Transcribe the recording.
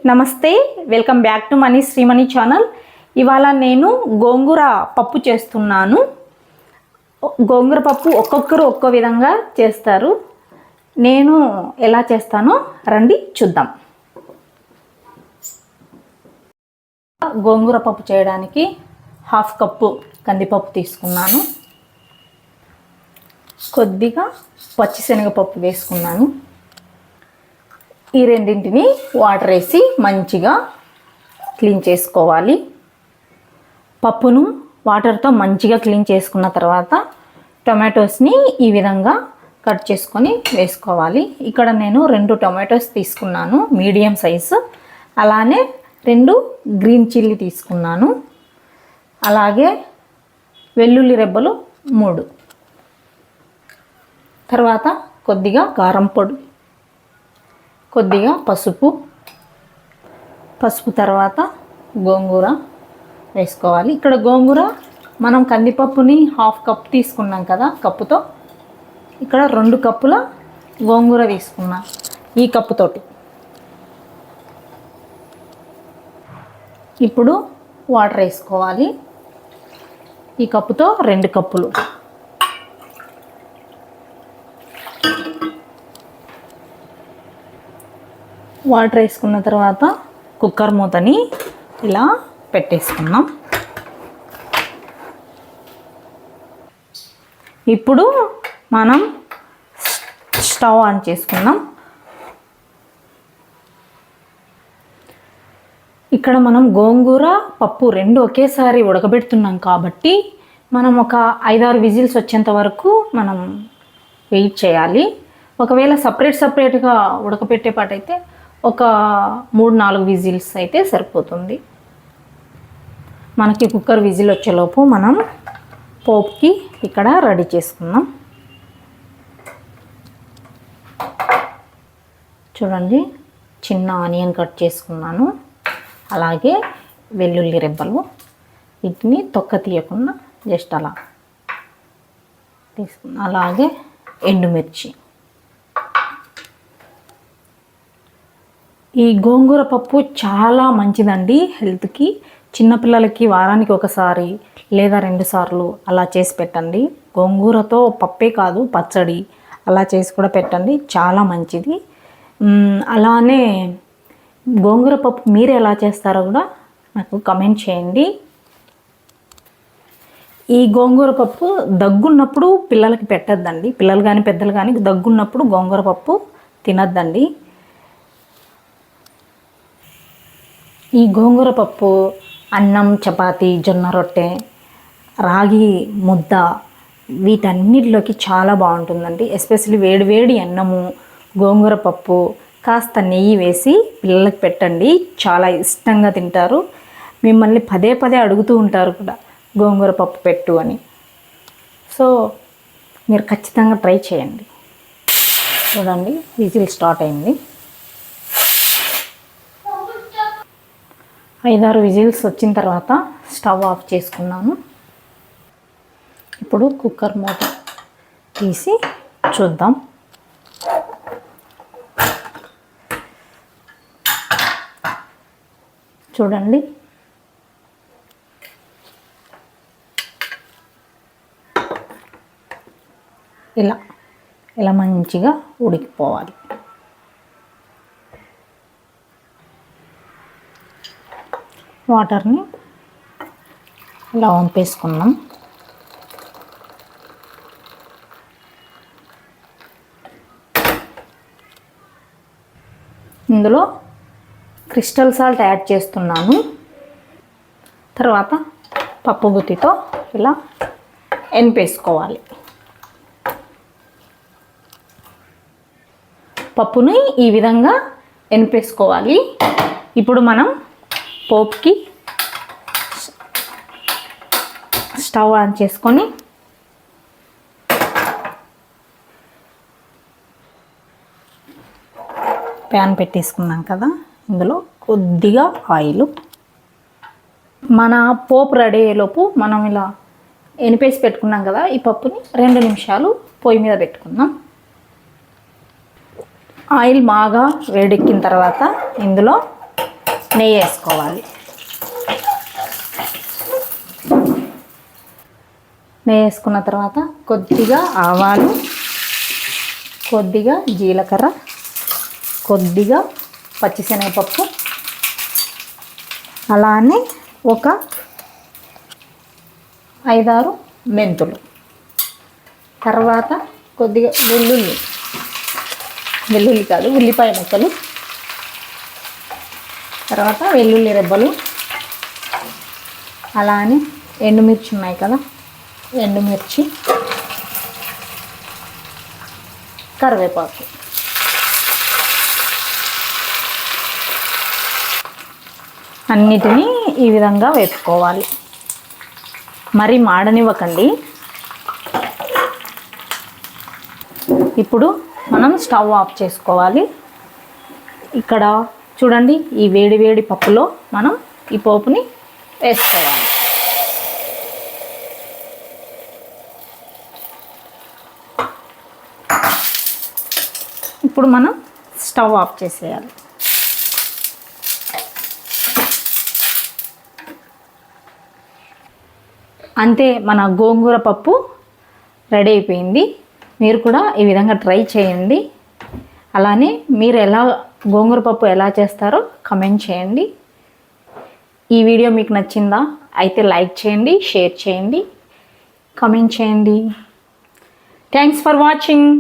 నమస్తే, welcome back to money Shreemani channel. ఇవాళ నేను గోంగూర పప్పు చేస్తున్నాను. గోంగూర పప్పు ఒక్కొక్కరు ఒక్కో విధంగా చేస్తారు. నేను ఎలా చేస్తానో రండి చూద్దాం. గోంగూర పప్పు చేయడానికి 1/2 కప్పు కందిపప్పు తీసుకున్నాను. కొద్దిగా పచ్చిశనగపప్పు వేసుకున్నాను. ఈ రెండింటిని వాటర్ వేసి మంచిగా క్లీన్ చేసుకోవాలి. పప్పును వాటర్తో మంచిగా క్లీన్ చేసుకున్న తర్వాత టొమాటోస్ని ఈ విధంగా కట్ చేసుకొని వేసుకోవాలి. ఇక్కడ నేను 2 టొమాటోస్ తీసుకున్నాను, మీడియం సైజు. అలానే 2 గ్రీన్ చిల్లీ తీసుకున్నాను. అలాగే వెల్లుల్లి రెబ్బలు 3. తర్వాత కొద్దిగా కారం పొడి, కొద్దిగా పసుపు తర్వాత గోంగూర వేసుకోవాలి. ఇక్కడ గోంగూర మనం కందిపప్పుని 1/2 కప్ తీసుకున్నాం కదా కప్పుతో, ఇక్కడ 2 కప్పుల గోంగూర తీసుకున్నా ఈ కప్పుతోటి. ఇప్పుడు వాటర్ వేసుకోవాలి. ఈ కప్పుతో 2 కప్పులు. వాటర్ వేసుకున్న తర్వాత కుక్కర్ మూతని ఇలా పెట్టేసుకున్నాం. ఇప్పుడు మనం స్టవ్ ఆన్ చేసుకుందాం. ఇక్కడ మనం గోంగూర పప్పు 2 ఒకేసారి ఉడకబెడుతున్నాం కాబట్టి మనం ఒక 5-6 విజిల్స్ వచ్చేంత వరకు మనం వెయిట్ చేయాలి. ఒకవేళ సపరేట్గా ఉడకబెట్టే పాటైతే ఒక 3-4 విజిల్స్ అయితే సరిపోతుంది. మనకి కుక్కర్ విజిల్ వచ్చేలోపు మనం పోపుకి ఇక్కడ రెడీ చేసుకుందాం. చూడండి, చిన్న ఆనియన్ కట్ చేసుకున్నాను. అలాగే వెల్లుల్లి రెబ్బలు, వీటిని తొక్క తీయకుండా జస్ట్ అలా తీసుకున్నాను. అలాగే ఎండుమిర్చి. ఈ గోంగూర పప్పు చాలా మంచిదండి హెల్త్కి. చిన్నపిల్లలకి వారానికి 1 సారి లేదా 2 సార్లు అలా చేసి పెట్టండి. గోంగూరతో పప్పే కాదు, పచ్చడి అలా చేసి కూడా పెట్టండి, చాలా మంచిది. అలానే గోంగూర పప్పు మీరు ఎలా చేస్తారో కూడా నాకు కమెంట్ చేయండి. ఈ గోంగూర పప్పు దగ్గున్నప్పుడు పిల్లలకి పెట్టద్దండి. పిల్లలు కానీ పెద్దలు కానీ దగ్గున్నప్పుడు గోంగూర పప్పు తినద్దండి. ఈ గోంగూర పప్పు అన్నం, చపాతీ, జొన్న రొట్టె, రాగి ముద్ద వీటన్నిటిలోకి చాలా బాగుంటుందండి. ఎస్పెషల్లీ వేడి అన్నము, గోంగూర పప్పు, కాస్త నెయ్యి వేసి పిల్లలకి పెట్టండి, చాలా ఇష్టంగా తింటారు. మిమ్మల్ని పదే అడుగుతూ ఉంటారు కూడా గోంగూర పప్పు పెట్టు అని. సో మీరు ఖచ్చితంగా ట్రై చేయండి. చూడండి, విజిల్ స్టార్ట్ అయింది. 5-6 విజిల్స్ వచ్చిన తర్వాత స్టవ్ ఆఫ్ చేసుకున్నాను. ఇప్పుడు కుక్కర్ మూత తీసి చూద్దాం. చూడండి, ఇలా మంచిగా ఉడికిపోవాలి. వాటర్ని ఇలా వంపేసుకున్నాం. ఇందులో క్రిస్టల్ సాల్ట్ యాడ్ చేస్తున్నాను. తర్వాత పప్పు గుత్తితో ఇలా ఎనిపేసుకోవాలి. పప్పుని ఈ విధంగా ఎనిపేసుకోవాలి. ఇప్పుడు మనం పోపుకి స్టవ్ ఆన్ చేసుకొని ప్యాన్ పెట్టేసుకున్నాం కదా, ఇందులో కొద్దిగా ఆయిల్. మన పోపు రెడీ అయ్యేలోపు మనం ఇలా ఎనిపేసి పెట్టుకున్నాం కదా, ఈ పప్పుని 2 నిమిషాలు పొయ్యి మీద పెట్టుకుందాం. ఆయిల్ బాగా వేడెక్కిన తర్వాత ఇందులో నెయ్యి వేసుకోవాలి. నెయ్యి వేసుకున్న తర్వాత కొద్దిగా ఆవాలు, కొద్దిగా జీలకర్ర, కొద్దిగా పచ్చిశనగపప్పు, అలానే ఒక 5-6 మెంతులు, తర్వాత కొద్దిగా వెల్లుల్లి కాదు ఉల్లిపాయ ముక్కలు, తర్వాత వెల్లుల్లి రెబ్బలు, అలానే ఎండుమిర్చి ఉన్నాయి కదా, ఎండుమిర్చి, కరివేపాకు. అన్నిటినీ ఈ విధంగా వేపుకోవాలి. మరి మాడనివ్వకండి. ఇప్పుడు మనం స్టవ్ ఆఫ్ చేసుకోవాలి. ఇక్కడ చూడండి, ఈ వేడి వేడి పప్పులో మనం ఈ పోపుని వేసుకోవాలి. ఇప్పుడు మనం స్టవ్ ఆఫ్ చేసేయాలి. అంతే, మన గోంగూర పప్పు రెడీ అయిపోయింది. మీరు కూడా ఈ విధంగా ట్రై చేయండి. అలానే మీరు గోంగూర పప్పు ఎలా చేస్తారో కమెంట్ చేయండి. ఈ వీడియో మీకు నచ్చిందా? అయితే లైక్ చేయండి, షేర్ చేయండి, కమెంట్ చేయండి. Thanks for watching.